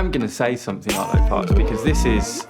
am going to say something, Arlo Parks, because this is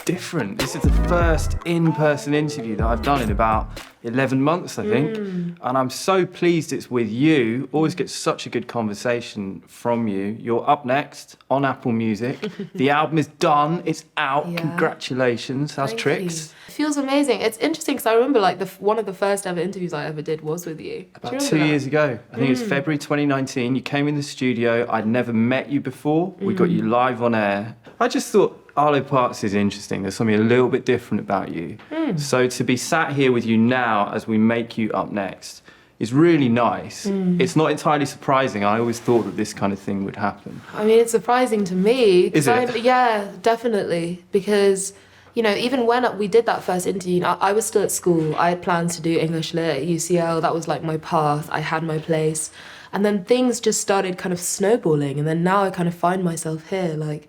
different. This is the first in-person interview that I've done in about 11 months, I think. And I'm so pleased it's with you. Always get such a good conversation from you. You're up next on Apple Music. The album is done. It's out. Yeah. Congratulations. How's Tricks? It feels amazing. It's interesting because I remember like one of the first ever interviews I ever did was with you. About 2 years ago. I think it was February 2019. You came in the studio. I'd never met you before. We got you live on air. I just thought Arlo Parks is interesting. There's something a little bit different about you. So to be sat here with you now as we make you up next is really nice. It's not entirely surprising. I always thought that this kind of thing would happen. I mean, it's surprising to me. Is it? Yeah, definitely. Because, you know, even when we did that first interview, I was still at school. I had plans to do English Lit at UCL. That was like my path. I had my place. And then things just started kind of snowballing. And then now I kind of find myself here, like,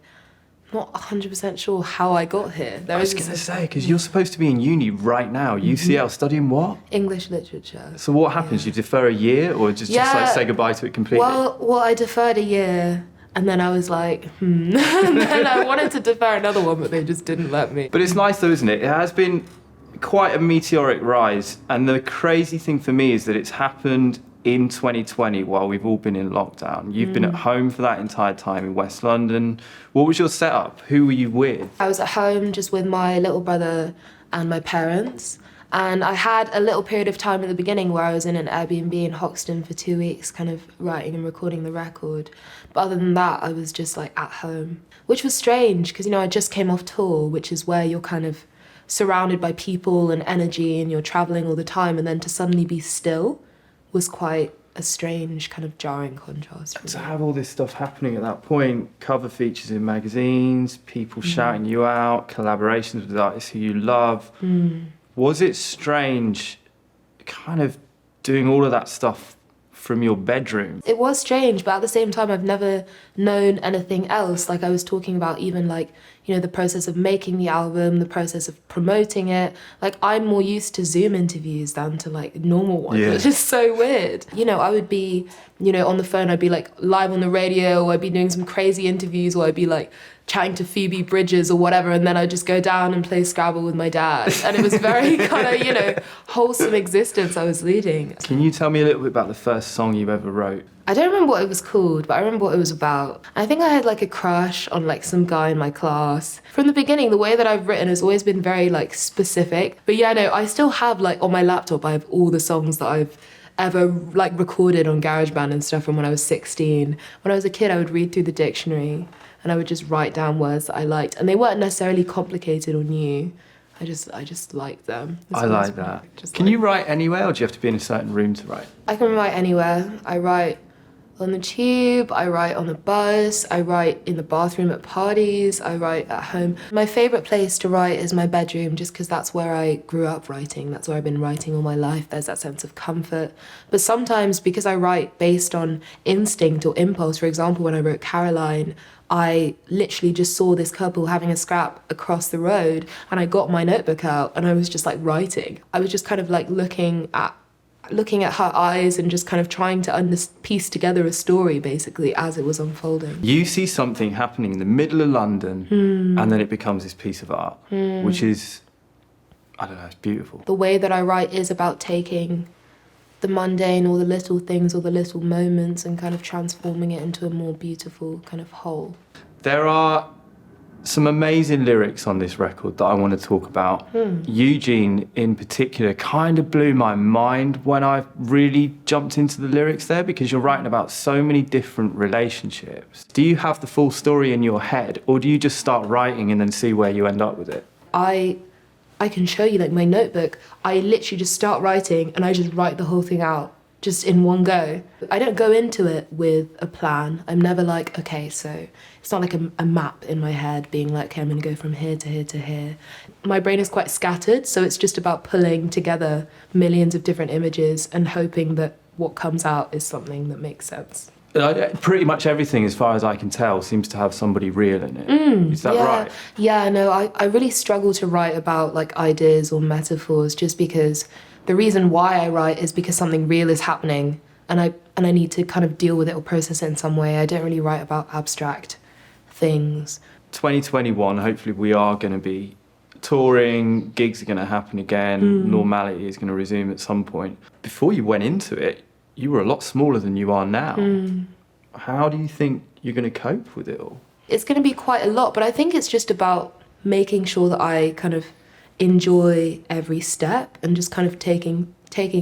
not 100% sure how I got here. I was going to say, because you're supposed to be in uni right now, UCL, studying what? English literature. So what happens? You defer a year or just like say goodbye to it completely? Well, I deferred a year and then I was like, and then I wanted to defer another one, but they just didn't let me. But it's nice though, isn't it? It has been quite a meteoric rise. And the crazy thing for me is that it's happened in 2020 while we've all been in lockdown. You've been at home for that entire time in West London. What was your setup? Who were you with? I was at home just with my little brother and my parents. And I had a little period of time at the beginning where I was in an Airbnb in Hoxton for 2 weeks, kind of writing and recording the record. But other than that, I was just like at home, which was strange because, you know, I just came off tour, which is where you're kind of surrounded by people and energy and you're traveling all the time. And then to suddenly be still was quite a strange kind of jarring contrast. To have all this stuff happening at that point, cover features in magazines, people shouting you out, collaborations with artists who you love. Was it strange kind of doing all of that stuff from your bedroom? It was strange, but at the same time, I've never known anything else. Like I was talking about even like, you know, the process of making the album, the process of promoting it. Like I'm more used to Zoom interviews than to like normal ones. Yeah. It's just so weird. You know, I would be, you know, on the phone, I'd be like live on the radio, or I'd be doing some crazy interviews, or I'd be like chatting to Phoebe Bridgers or whatever, and then I'd just go down and play Scrabble with my dad. And it was very kind of, you know, wholesome existence I was leading. Can you tell me a little bit about the first song you ever wrote? I don't remember what it was called, but I remember what it was about. I think I had like a crush on like some guy in my class. From the beginning, the way that I've written has always been very like specific. But yeah, no, I still have like on my laptop, I have all the songs that I've ever like recorded on GarageBand and stuff from when I was 16. When I was a kid, I would read through the dictionary and I would just write down words that I liked. And they weren't necessarily complicated or new. I just liked them. I like that. Can you write anywhere, or do you have to be in a certain room to write? I can write anywhere. I write on the tube, I write on the bus, I write in the bathroom at parties, I write at home. My favourite place to write is my bedroom, just because that's where I grew up writing. That's where I've been writing all my life. There's that sense of comfort. But sometimes, because I write based on instinct or impulse, for example, when I wrote Caroline, I literally just saw this couple having a scrap across the road and I got my notebook out and I was just like writing. I was just kind of like looking at her eyes and just kind of trying to piece together a story basically as it was unfolding. You see something happening in the middle of London and then it becomes this piece of art, which is, I don't know, it's beautiful. The way that I write is about taking the mundane or the little things or the little moments and kind of transforming it into a more beautiful kind of whole. There are some amazing lyrics on this record that I want to talk about. Eugene in particular kind of blew my mind when I really jumped into the lyrics there, because you're writing about so many different relationships. Do you have the full story in your head, or do you just start writing and then see where you end up with it? I can show you like my notebook. I literally just start writing and I just write the whole thing out just in one go. I don't go into it with a plan. I'm never like, okay, so it's not like a map in my head being like, okay, I'm gonna go from here to here to here. My brain is quite scattered, so it's just about pulling together millions of different images and hoping that what comes out is something that makes sense. Pretty much everything, as far as I can tell, seems to have somebody real in it. Is that right? Yeah, no, I really struggle to write about like ideas or metaphors, just because the reason why I write is because something real is happening and I need to kind of deal with it or process it in some way. I don't really write about abstract things. 2021, hopefully we are going to be touring, gigs are going to happen again, normality is going to resume at some point. Before you went into it, you were a lot smaller than you are now. How do you think you're going to cope with it all? It's going to be quite a lot, but I think it's just about making sure that I kind of enjoy every step and just kind of taking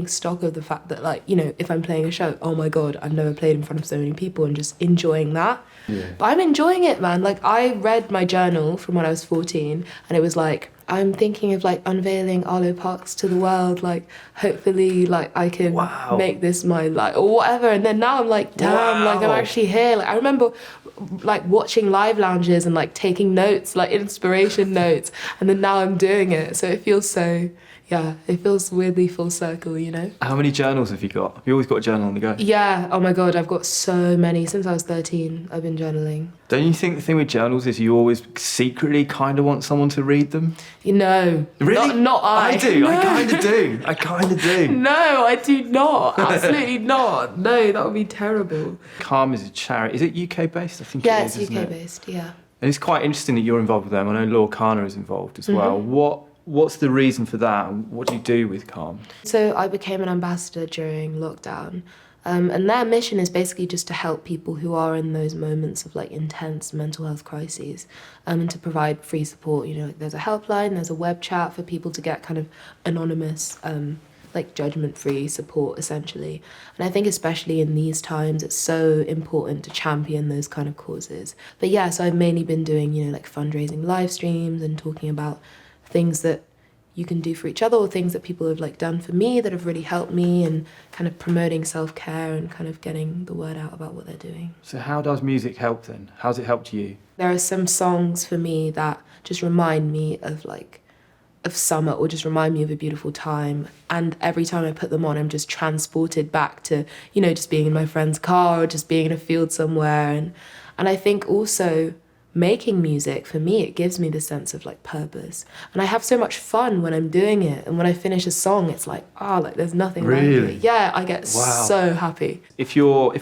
stock of the fact that, like, you know, if I'm playing a show, oh my God, I've never played in front of so many people, and just enjoying that. Yeah. But I'm enjoying it, man. Like, I read my journal from when I was 14, and it was like, I'm thinking of like unveiling Arlo Parks to the world, like hopefully like I can make this my life or whatever. And then now I'm like, damn, like I'm actually here. Like I remember like watching live lounges and like taking notes, like inspiration notes, and then now I'm doing it. So it feels so, yeah, it feels weirdly full circle, you know? How many journals have you got? Have you always got a journal on the go? Yeah, oh my God, I've got so many. Since I was 13, I've been journaling. Don't you think the thing with journals is you always secretly kind of want someone to read them? You know. Really? Not I. I do, No. I kind of do. No, I do not. Absolutely not. No, that would be terrible. Calm is a charity. Is it UK based? I think Yeah, it is, it's isn't UK it? based, yeah. And it's quite interesting that you're involved with them. I know Laura Kana is involved as well. What's the reason for that? What do you do with Calm? So I became an ambassador during lockdown. And their mission is basically just to help people who are in those moments of like intense mental health crises, and to provide free support. You know, like there's a helpline, there's a web chat for people to get kind of anonymous, like judgment-free support essentially. And I think especially in these times, it's so important to champion those kind of causes. But yeah, so I've mainly been doing, you know, like fundraising live streams and talking about things that you can do for each other, or things that people have like done for me that have really helped me, and kind of promoting self-care and kind of getting the word out about what they're doing. So how does music help then? How's it helped you? There are some songs for me that just remind me of summer, or just remind me of a beautiful time. And every time I put them on, I'm just transported back to, you know, just being in my friend's car or just being in a field somewhere. And I think also making music, for me, it gives me the sense of like purpose. And I have so much fun when I'm doing it. And when I finish a song, it's like, like there's nothing like it. Yeah, I get so happy. If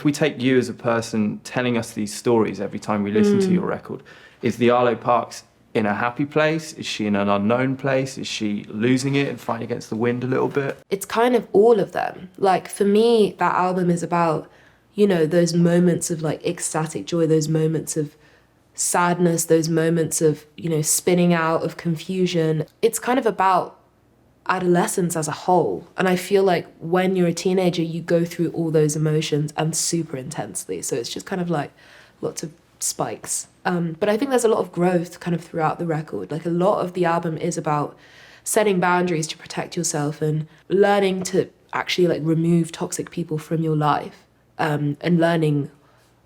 we take you as a person telling us these stories every time we listen to your record, is the Arlo Parks in a happy place? Is she in an unknown place? Is she losing it and fighting against the wind a little bit? It's kind of all of them. Like for me, that album is about, you know, those moments of like ecstatic joy, those moments of sadness, those moments of, you know, spinning out, of confusion. It's kind of about adolescence as a whole. And I feel like when you're a teenager, you go through all those emotions and super intensely. So it's just kind of like lots of spikes. But I think there's a lot of growth kind of throughout the record. Like a lot of the album is about setting boundaries to protect yourself and learning to actually like remove toxic people from your life, and learning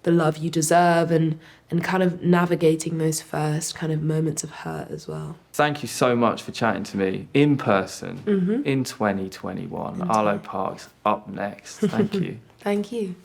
the love you deserve, and kind of navigating those first kind of moments of hurt as well. Thank you so much for chatting to me in person in 2021. Arlo Parks up next. Thank you. Thank you.